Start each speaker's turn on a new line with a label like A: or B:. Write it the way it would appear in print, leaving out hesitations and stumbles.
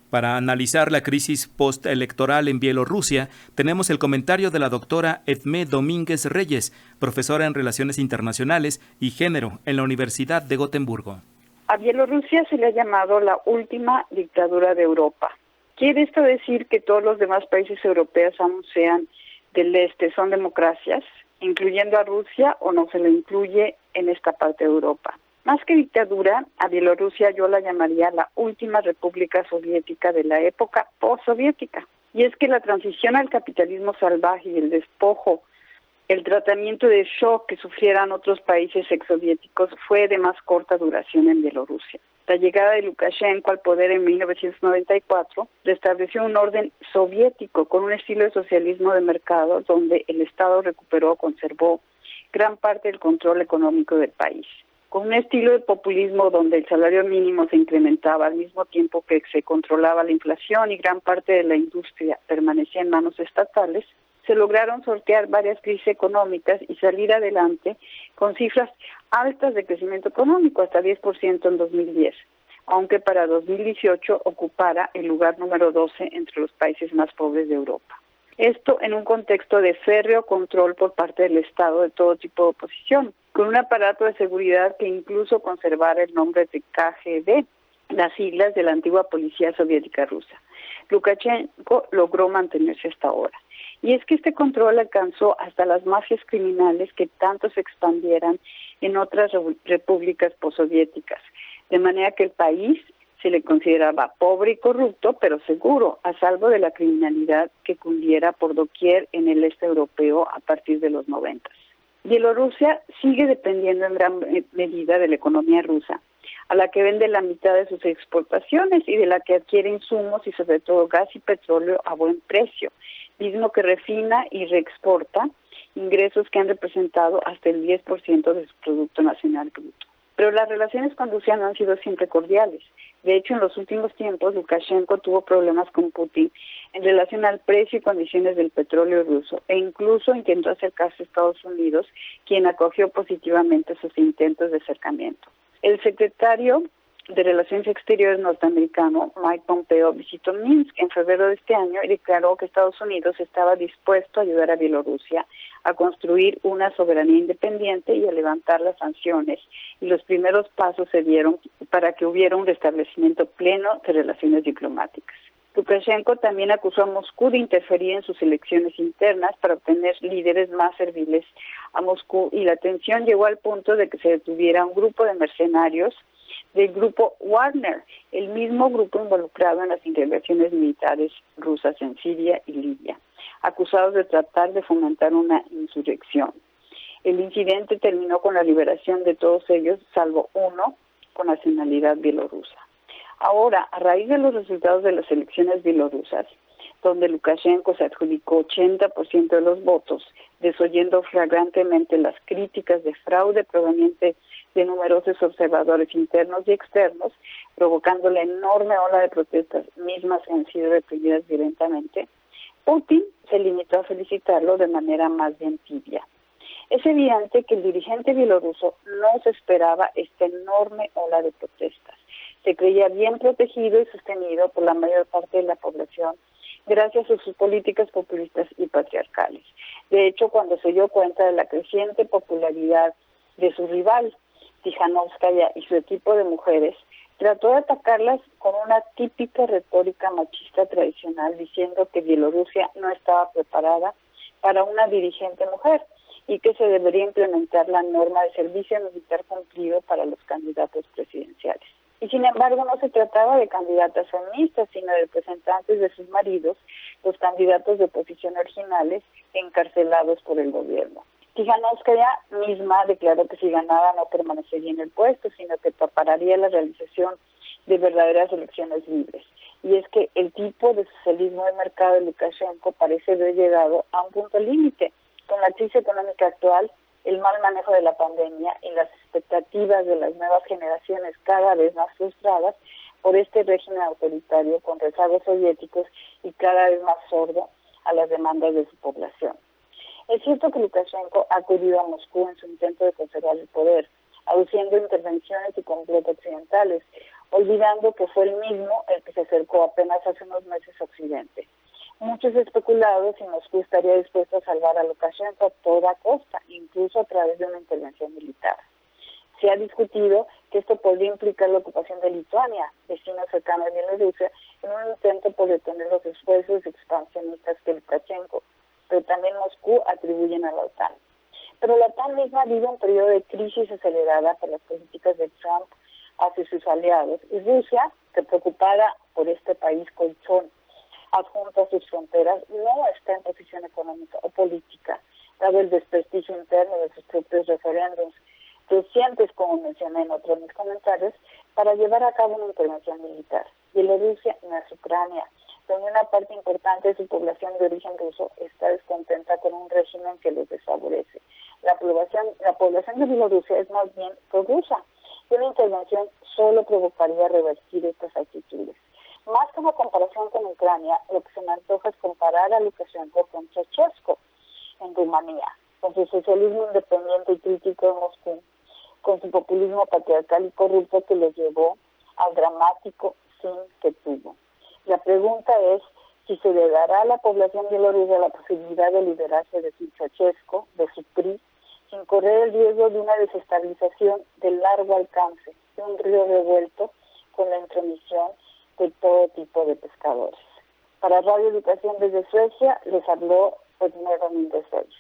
A: Para analizar la crisis postelectoral en Bielorrusia, tenemos el comentario de la doctora Edmé Domínguez Reyes, profesora en Relaciones Internacionales y Género en la Universidad de Gotemburgo.
B: A Bielorrusia se le ha llamado la última dictadura de Europa. ¿Quiere esto decir que todos los demás países europeos, aún sean del este, son democracias, incluyendo a Rusia, o no se le incluye en esta parte de Europa? Más que dictadura, a Bielorrusia yo la llamaría la última república soviética de la época postsoviética. Y es que la transición al capitalismo salvaje y el despojo, el tratamiento de shock que sufrieran otros países exsoviéticos fue de más corta duración en Bielorrusia. La llegada de Lukashenko al poder en 1994 restableció un orden soviético con un estilo de socialismo de mercado donde el Estado conservó gran parte del control económico del país. Con un estilo de populismo donde el salario mínimo se incrementaba al mismo tiempo que se controlaba la inflación y gran parte de la industria permanecía en manos estatales, se lograron sortear varias crisis económicas y salir adelante con cifras altas de crecimiento económico, hasta 10% en 2010, aunque para 2018 ocupara el lugar número 12 entre los países más pobres de Europa. Esto en un contexto de férreo control por parte del Estado de todo tipo de oposición, con un aparato de seguridad que incluso conservara el nombre de KGB, las siglas de la antigua policía soviética rusa. Lukashenko logró mantenerse hasta ahora. Y es que este control alcanzó hasta las mafias criminales que tanto se expandieran en otras repúblicas postsoviéticas, de manera que el país se le consideraba pobre y corrupto, pero seguro, a salvo de la criminalidad que cundiera por doquier en el este europeo a partir de los 90. Bielorrusia sigue dependiendo en gran medida de la economía rusa, a la que vende la mitad de sus exportaciones y de la que adquiere insumos y sobre todo gas y petróleo a buen precio, mismo que refina y reexporta, ingresos que han representado hasta el 10% de su Producto Nacional Bruto. Pero las relaciones con Rusia no han sido siempre cordiales. De hecho, en los últimos tiempos, Lukashenko tuvo problemas con Putin en relación al precio y condiciones del petróleo ruso e incluso intentó acercarse a Estados Unidos, quien acogió positivamente sus intentos de acercamiento. El secretario de Relaciones Exteriores norteamericano, Mike Pompeo, visitó Minsk en febrero de este año y declaró que Estados Unidos estaba dispuesto a ayudar a Bielorrusia a construir una soberanía independiente y a levantar las sanciones, y los primeros pasos se dieron para que hubiera un restablecimiento pleno de relaciones diplomáticas. Lukashenko también acusó a Moscú de interferir en sus elecciones internas para obtener líderes más serviles a Moscú, y la tensión llegó al punto de que se detuviera un grupo de mercenarios del grupo Wagner, el mismo grupo involucrado en las intervenciones militares rusas en Siria y Libia, acusados de tratar de fomentar una insurrección. El incidente terminó con la liberación de todos ellos, salvo uno con nacionalidad bielorrusa. Ahora, a raíz de los resultados de las elecciones bielorrusas, donde Lukashenko se adjudicó 80% de los votos, desoyendo flagrantemente las críticas de fraude proveniente de numerosos observadores internos y externos, provocando la enorme ola de protestas mismas que han sido reprimidas violentamente, Putin se limitó a felicitarlo de manera más bien tibia. Es evidente que el dirigente bielorruso no se esperaba esta enorme ola de protestas. Se creía bien protegido y sostenido por la mayor parte de la población gracias a sus políticas populistas y patriarcales. De hecho, cuando se dio cuenta de la creciente popularidad de su rival, Tijanovskaya, y su equipo de mujeres, trató de atacarlas con una típica retórica machista tradicional, diciendo que Bielorrusia no estaba preparada para una dirigente mujer y que se debería implementar la norma de servicio militar cumplido para los candidatos presidenciales. Y sin embargo no se trataba de candidatas feministas, sino de representantes de sus maridos, los candidatos de oposición originales encarcelados por el gobierno. Tijanovskaya misma declaró que si ganaba no permanecería en el puesto, sino que prepararía la realización de verdaderas elecciones libres. Y es que el tipo de socialismo de mercado de Lukashenko parece haber llegado a un punto límite. Con la crisis económica actual, el mal manejo de la pandemia y las expectativas de las nuevas generaciones cada vez más frustradas por este régimen autoritario con rezagos soviéticos y cada vez más sordo a las demandas de su población. Es cierto que Lukashenko ha acudido a Moscú en su intento de conservar el poder, aduciendo intervenciones y complots occidentales, olvidando que fue el mismo el que se acercó apenas hace unos meses a Occidente. Muchos especulados si Moscú estaría dispuesto a salvar a Lukashenko a toda costa, incluso a través de una intervención militar. Se ha discutido que esto podría implicar la ocupación de Lituania, vecino cercano de Bielorrusia, en un intento por detener los esfuerzos expansionistas que Lukashenko, pero también Moscú atribuyen a la OTAN. Pero la OTAN misma vive un periodo de crisis acelerada por las políticas de Trump hacia sus aliados, y Rusia, que preocupada por este país colchón adjunto a sus fronteras, no está en posición económica o política, dado el desprestigio interno de sus propios referéndums recientes, como mencioné en otros de mis comentarios, para llevar a cabo una intervención militar. Bielorrusia no es Ucrania, donde una parte importante de su población de origen ruso está descontenta con un régimen que los desfavorece. La población de Bielorrusia es más bien prorrusa, y una intervención solo provocaría revertir estas actitudes. Más que una comparación con Ucrania, lo que se me antoja es comparar a Lukashenko con Ceausescu en Rumanía, con su socialismo independiente y crítico de Moscú, con su populismo patriarcal y corrupto que los llevó al dramático fin que tuvo. La pregunta es si se le dará a la población bielorrusa la posibilidad de liberarse de su Ceausescu, de su PRI, sin correr el riesgo de una desestabilización de largo alcance, de un río revuelto con la intromisión de todo tipo de pescadores. Para Radio Educación desde Suecia les habló Edmé Domínguez Reyes.